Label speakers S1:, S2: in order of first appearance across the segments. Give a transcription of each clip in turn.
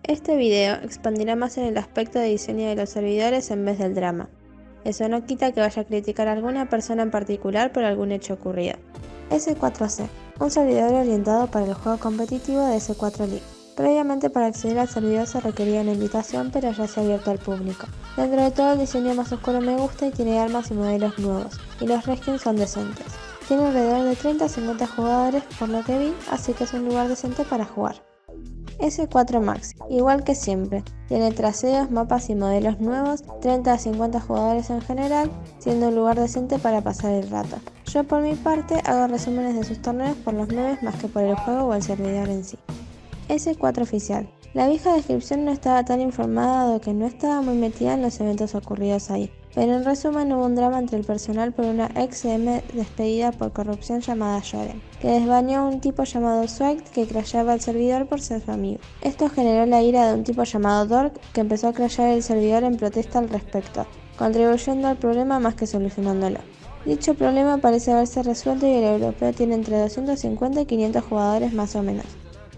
S1: Este video expandirá más en el aspecto de diseño de los servidores en vez del drama. Eso no quita que vaya a criticar a alguna persona en particular por algún hecho ocurrido. S4C, un servidor orientado para el juego competitivo de S4 League. Previamente, para acceder al servidor se requería una invitación, pero ya se ha abierto al público. Dentro de todo, el diseño más oscuro me gusta y tiene armas y modelos nuevos, y los reskins son decentes. Tiene alrededor de 30 a 50 jugadores por lo que vi, así que es un lugar decente para jugar. S4 Max, igual que siempre, tiene traseos, mapas y modelos nuevos, 30 a 50 jugadores en general, siendo un lugar decente para pasar el rato. Yo por mi parte hago resúmenes de sus torneos por los memes más que por el juego o el servidor en sí. S4 Oficial. La vieja descripción no estaba tan informada dado que no estaba muy metida en los eventos ocurridos ahí, pero en resumen hubo un drama entre el personal por una ex CM despedida por corrupción llamada Joren, que desbaneó a un tipo llamado Swag que crashaba el servidor por ser su amigo. Esto generó la ira de un tipo llamado Dork que empezó a crashear el servidor en protesta al respecto, contribuyendo al problema más que solucionándolo. Dicho problema parece haberse resuelto y el europeo tiene entre 250 y 500 jugadores más o menos.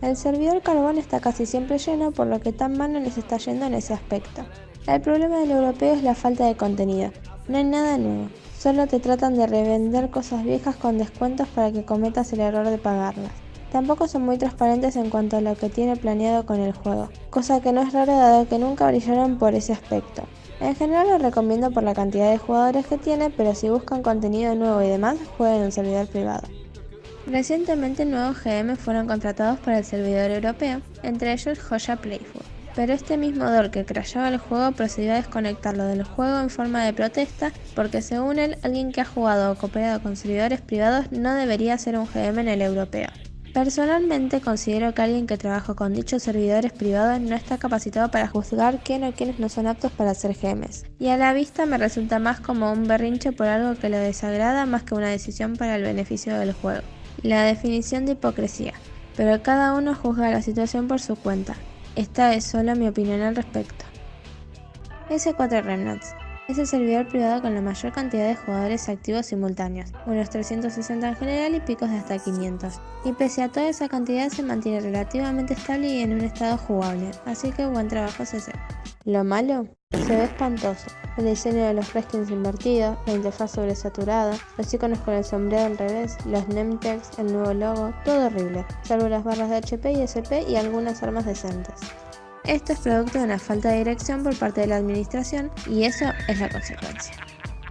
S1: El servidor Carbón está casi siempre lleno, por lo que tan mal no les está yendo en ese aspecto. El problema del europeo es la falta de contenido. No hay nada nuevo, solo te tratan de revender cosas viejas con descuentos para que cometas el error de pagarlas. Tampoco son muy transparentes en cuanto a lo que tiene planeado con el juego, cosa que no es raro dado que nunca brillaron por ese aspecto. En general lo recomiendo por la cantidad de jugadores que tiene, pero si buscan contenido nuevo y demás, jueguen en un servidor privado. Recientemente nuevos GM fueron contratados para el servidor europeo, entre ellos Joya Playful. Pero este mismo Dor que crashaba el juego procedió a desconectarlo del juego en forma de protesta porque según él, alguien que ha jugado o cooperado con servidores privados no debería ser un GM en el europeo. Personalmente considero que alguien que trabaja con dichos servidores privados no está capacitado para juzgar quién o quiénes no son aptos para ser GMs, y a la vista me resulta más como un berrinche por algo que lo desagrada más que una decisión para el beneficio del juego. La definición de hipocresía, pero cada uno juzga la situación por su cuenta. Esta es solo mi opinión al respecto. S4 Remnants es el servidor privado con la mayor cantidad de jugadores activos simultáneos, unos 360 en general y picos de hasta 500. Y pese a toda esa cantidad se mantiene relativamente estable y en un estado jugable, así que buen trabajo CC. Lo malo, se ve espantoso. El diseño de los reskins invertidos, la interfaz sobresaturada, los iconos con el sombreado al revés, los nametext, el nuevo logo, todo horrible, salvo las barras de HP y SP y algunas armas decentes. Esto es producto de una falta de dirección por parte de la administración y eso es la consecuencia.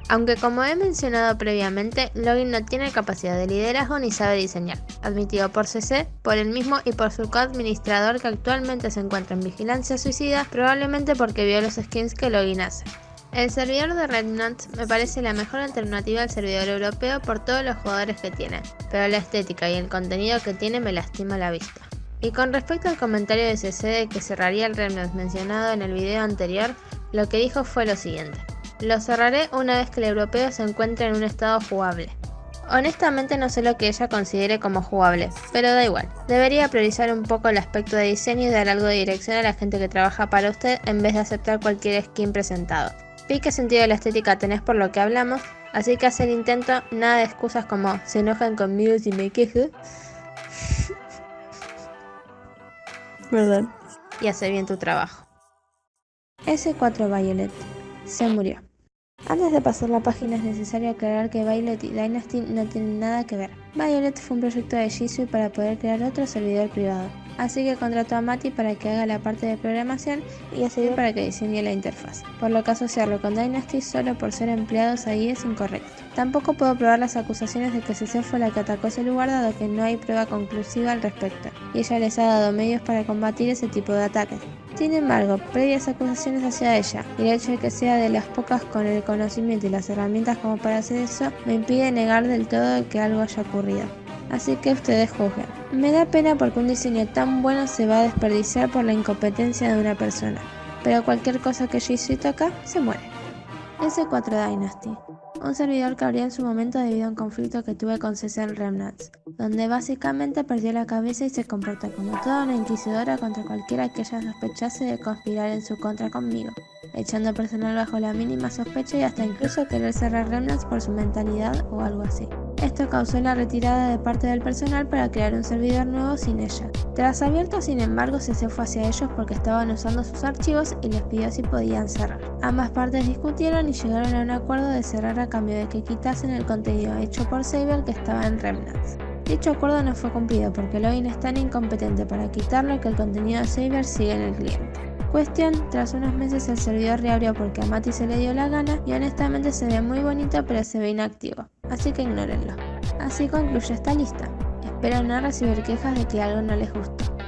S1: Aunque como he mencionado previamente, Login no tiene capacidad de liderazgo ni sabe diseñar, admitido por CC, por él mismo y por su co-administrador que actualmente se encuentra en vigilancia suicida, probablemente porque vio los skins que Login hace. El servidor de Remnants me parece la mejor alternativa al servidor europeo por todos los jugadores que tiene, pero la estética y el contenido que tiene me lastima la vista. Y con respecto al comentario de CC de que cerraría el Remnants mencionado en el video anterior, lo que dijo fue lo siguiente: lo cerraré una vez que el europeo se encuentre en un estado jugable. Honestamente no sé lo que ella considere como jugable, pero da igual. Debería priorizar un poco el aspecto de diseño y dar algo de dirección a la gente que trabaja para usted en vez de aceptar cualquier skin presentado. Vi qué sentido de la estética tenés por lo que hablamos, así que haz el intento, nada de excusas como se enojan conmigo si me quejo. Perdón. Y hace bien tu trabajo. S4 Violet se murió. Antes de pasar la página es necesario aclarar que Violet y Dynasty no tienen nada que ver. Violet fue un proyecto de Jisoo para poder crear otro servidor privado, así que contrató a Mati para que haga la parte de programación y a Cedric para que diseñe la interfaz, por lo que asociarlo con Dynasty solo por ser empleados ahí es incorrecto. Tampoco puedo probar las acusaciones de que CC fue la que atacó ese lugar dado que no hay prueba conclusiva al respecto, y ella les ha dado medios para combatir ese tipo de ataques. Sin embargo, previas acusaciones hacia ella, y el hecho de que sea de las pocas con el conocimiento y las herramientas como para hacer eso, me impide negar del todo que algo haya ocurrido. Así que ustedes juzguen. Me da pena porque un diseño tan bueno se va a desperdiciar por la incompetencia de una persona, pero cualquier cosa que Jisoo toca, se muere. S4 Dynasty, un servidor que abrí en su momento debido a un conflicto que tuve con CC en Remnants, donde básicamente perdió la cabeza y se comportó como toda una inquisidora contra cualquiera que ella sospechase de conspirar en su contra conmigo, echando personal bajo la mínima sospecha y hasta incluso querer cerrar Remnants por su mentalidad o algo así. Esto causó la retirada de parte del personal para crear un servidor nuevo sin ella. Tras abierto, sin embargo, CC fue hacia ellos porque estaban usando sus archivos y les pidió si podían cerrar. Ambas partes discutieron y llegaron a un acuerdo de cerrar a cambio de que quitasen el contenido hecho por Saber que estaba en Remnants. Dicho acuerdo no fue cumplido porque Login es tan incompetente para quitarlo que el contenido de Saber sigue en el cliente. Cuestión, tras unos meses el servidor reabrió porque a Mati se le dio la gana y honestamente se ve muy bonito pero se ve inactivo, así que ignórenlo. Así concluye esta lista. Espero no recibir quejas de que algo no les gustó.